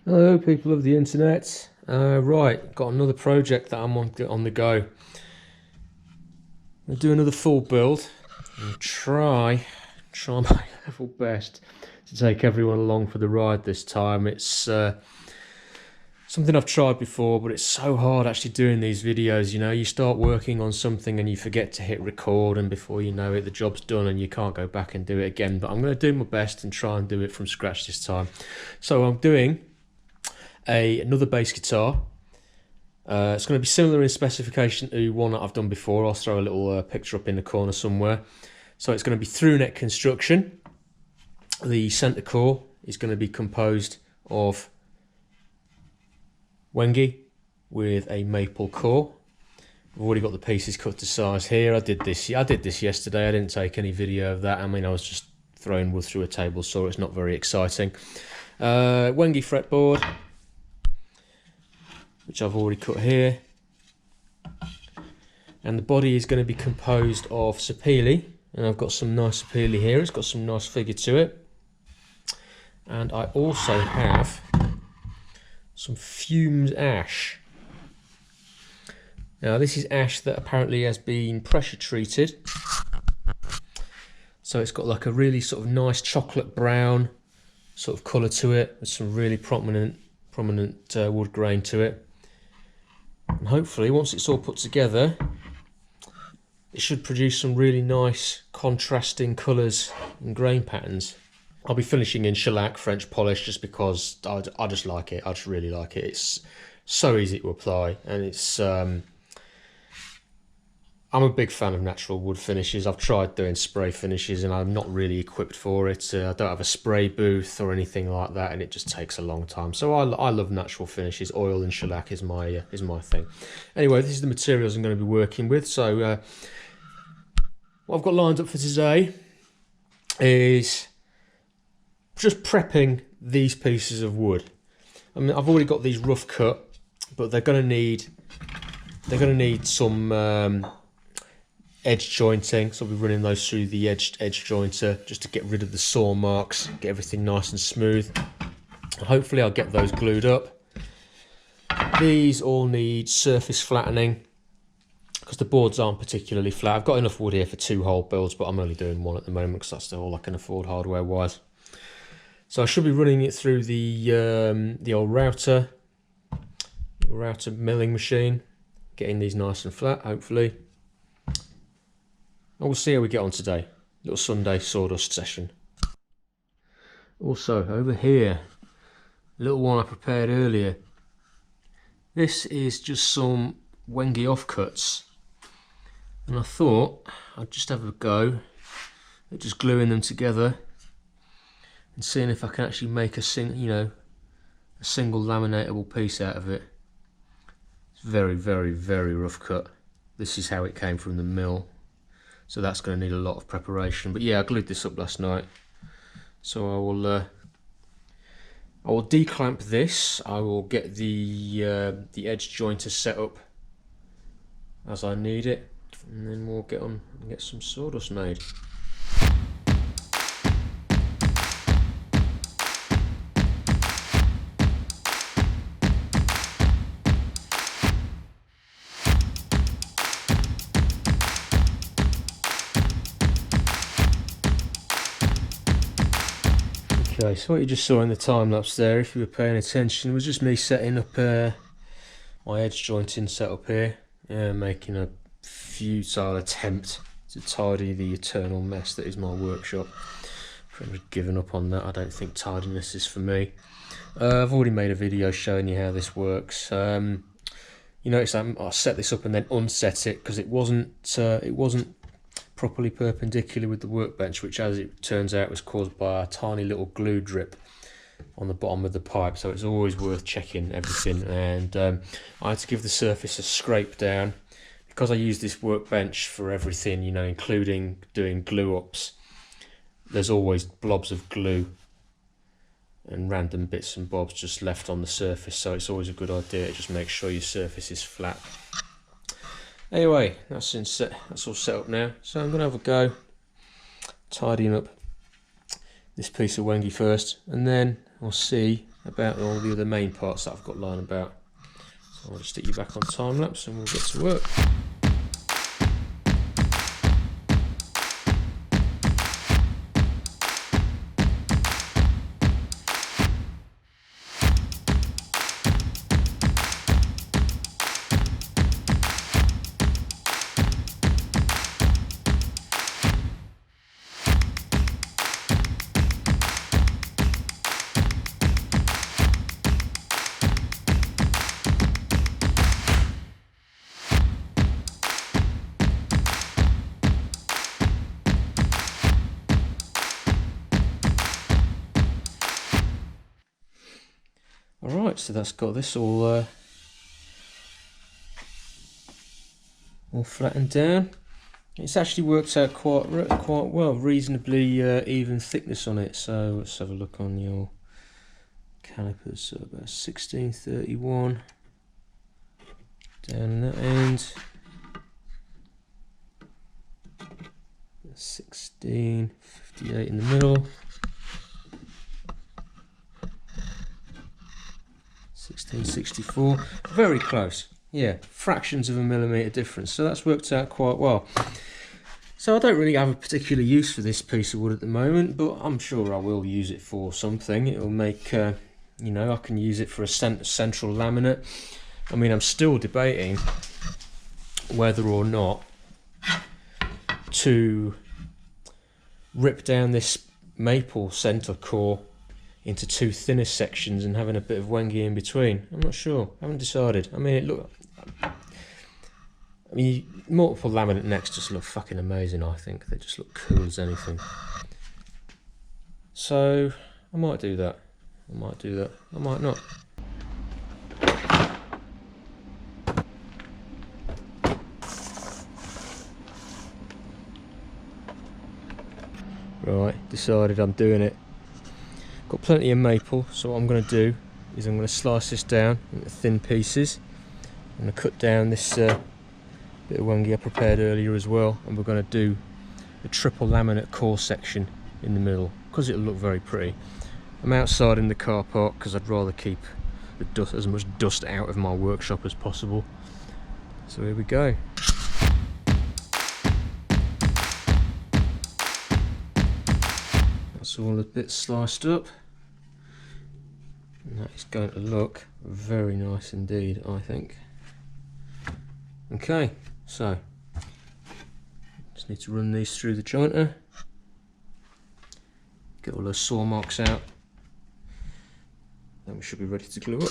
Hello, people of the internet. Right, got another project that I'm on the go. I'll do another full build and try my level best to take everyone along for the ride this time. It's something I've tried before, but it's so hard actually doing these videos. You know, you start working on something and you forget to hit record, and before you know it, the job's done and you can't go back and do it again. But I'm going to do my best and try and do it from scratch this time. So I'm doing another bass guitar. It's going to be similar in specification to one that I've done before. I'll throw a little picture up in the corner somewhere. So it's going to be through neck construction. The centre core is going to be composed of Wenge with a maple core. I've already got the pieces cut to size here. I did this yesterday. I didn't take any video of that. I mean, I was just throwing wood through a table saw. It's not very exciting. Wenge fretboard, which I've already cut here, and the body is going to be composed of sapele, and I've got some nice sapele here. It's got some nice figure to it, and I also have some fumed ash. Now this is ash that apparently has been pressure treated, so it's got like a really sort of nice chocolate brown sort of colour to it, with some really prominent wood grain to it. And hopefully once it's all put together, it should produce some really nice contrasting colours and grain patterns. I'll be finishing in shellac French polish just because I just like it. I just really like it. It's so easy to apply, and it's I'm a big fan of natural wood finishes. I've tried doing spray finishes and I'm not really equipped for it. I don't have a spray booth or anything like that, and it just takes a long time. So I love natural finishes. Oil and shellac is my thing. Anyway, this is the materials I'm going to be working with. So what I've got lined up for today is just prepping these pieces of wood. I mean, I've already got these rough cut, but they're going to need some edge jointing, so I'll be running those through the edge jointer just to get rid of the saw marks, get everything nice and smooth. Hopefully I'll get those glued up. These all need surface flattening because the boards aren't particularly flat. I've got enough wood here for 2 whole builds, but I'm only doing 1 at the moment because that's all I can afford hardware wise. So I should be running it through the old router milling machine, getting these nice and flat hopefully. And we'll see how we get on today. Little Sunday sawdust session. Also over here, a little one I prepared earlier. This is just some Wenge offcuts, and I thought I'd just have a go at just gluing them together and seeing if I can actually make a single laminatable piece out of it. It's very, very, very rough cut. This is how it came from the mill. So that's going to need a lot of preparation. But yeah, I glued this up last night. So I will declamp this. I will get the edge jointer set up as I need it, and then we'll get on and get some sawdust made. Okay, so what you just saw in the time lapse there, if you were paying attention, was just me setting up my edge jointing setup here, making a futile attempt to tidy the eternal mess that is my workshop. I've pretty much given up on that. I don't think tidiness is for me. I've already made a video showing you how this works. You notice I set this up and then unset it because it wasn't properly perpendicular with the workbench, which as it turns out was caused by a tiny little glue drip on the bottom of the pipe. So it's always worth checking everything, and I had to give the surface a scrape down because I use this workbench for everything, you know, including doing glue ups. There's always blobs of glue and random bits and bobs just left on the surface, so it's always a good idea to just make sure your surface is flat. Anyway, that's all set up now, so I'm going to have a go tidying up this piece of Wenge first, and then we'll see about all the other main parts that I've got lying about. So I'll just stick you back on time lapse and we'll get to work. Alright, so that's got this all flattened down. It's actually worked out quite well, reasonably even thickness on it. So let's have a look on your calipers. So about 1631 down that end, 1658 in the middle, 1664, very close, yeah, fractions of a millimetre difference, so that's worked out quite well. So I don't really have a particular use for this piece of wood at the moment, but I'm sure I will use it for something. It'll make, you know, I can use it for a central laminate. I mean, I'm still debating whether or not to rip down this maple centre core into two thinner sections and having a bit of Wengi in between. I'm not sure, I haven't decided. I mean, multiple laminate necks just look fucking amazing, I think. They just look cool as anything. So, I might do that. I might not. Right, decided I'm doing it. Got plenty of maple, so what I'm going to do is I'm going to slice this down into thin pieces. I'm going to cut down this bit of Wengi I prepared earlier as well, and we're going to do a triple laminate core section in the middle because it'll look very pretty. I'm outside in the car park because I'd rather keep the dust, as much dust out of my workshop as possible. So here we go. That's all a bit sliced up. And that is going to look very nice indeed, I think. Okay, so just need to run these through the jointer, get all those saw marks out, then we should be ready to glue up.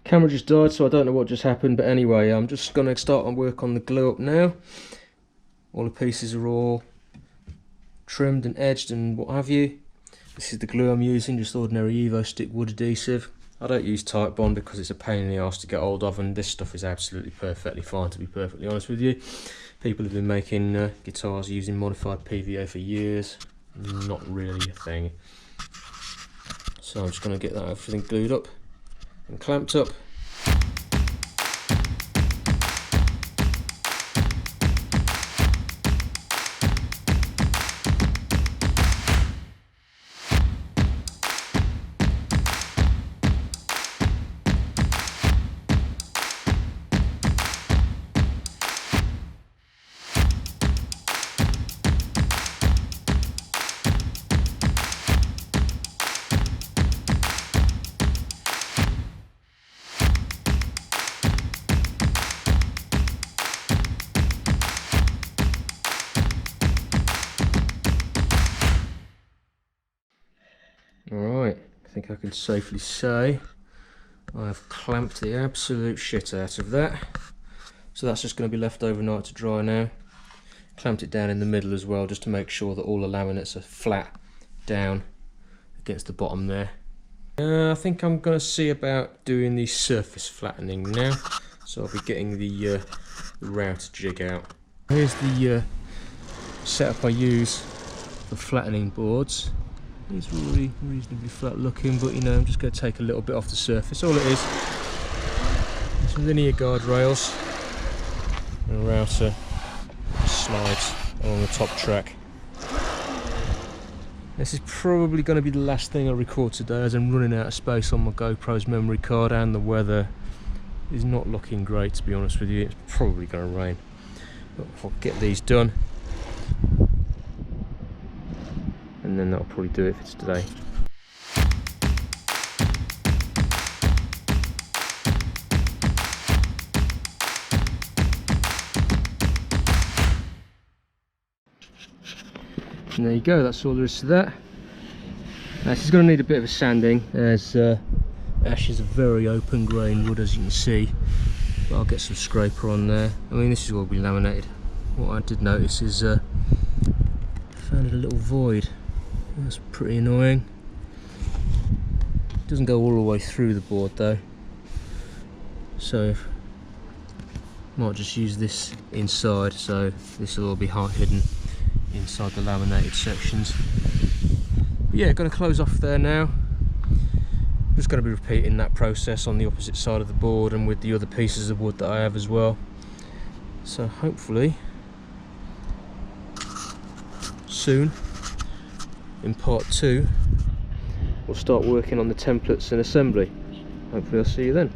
Camera just died, so I don't know what just happened, but anyway, I'm just going to start on work on the glue up now. All the pieces are all trimmed and edged and what have you. This is the glue I'm using, just ordinary Evo-Stik wood adhesive. I don't use Titebond because it's a pain in the arse to get hold of, and this stuff is absolutely perfectly fine, to be perfectly honest with you. People have been making guitars using modified PVA for years. Not really a thing. So I'm just going to get that everything glued up and clamped up. Alright, I think I can safely say I've clamped the absolute shit out of that. So that's just going to be left overnight to dry now. Clamped it down in the middle as well, just to make sure that all the laminates are flat down against the bottom there. I think I'm going to see about doing the surface flattening now. So I'll be getting the router jig out. Here's the setup I use for flattening boards. It's really reasonably flat looking, but you know, I'm just going to take a little bit off the surface. All it is some linear guardrails and a router slides along the top track. This is probably going to be the last thing I record today, as I'm running out of space on my GoPro's memory card, and the weather is not looking great, to be honest with you. It's probably going to rain, but I'll get these done and then that'll probably do it for today. And there you go, that's all there is to that. Now, this is going to need a bit of a sanding, as ash is a very open grain wood, as you can see, but I'll get some scraper on there. I mean, this is all been laminated. What I did notice is I found a little void. That's pretty annoying. It doesn't go all the way through the board though, so might just use this inside, so this will all be half hidden inside the laminated sections. But yeah, going to close off there now. I'm just going to be repeating that process on the opposite side of the board and with the other pieces of wood that I have as well. So hopefully soon, in part 2, we'll start working on the templates and assembly. Hopefully I'll see you then.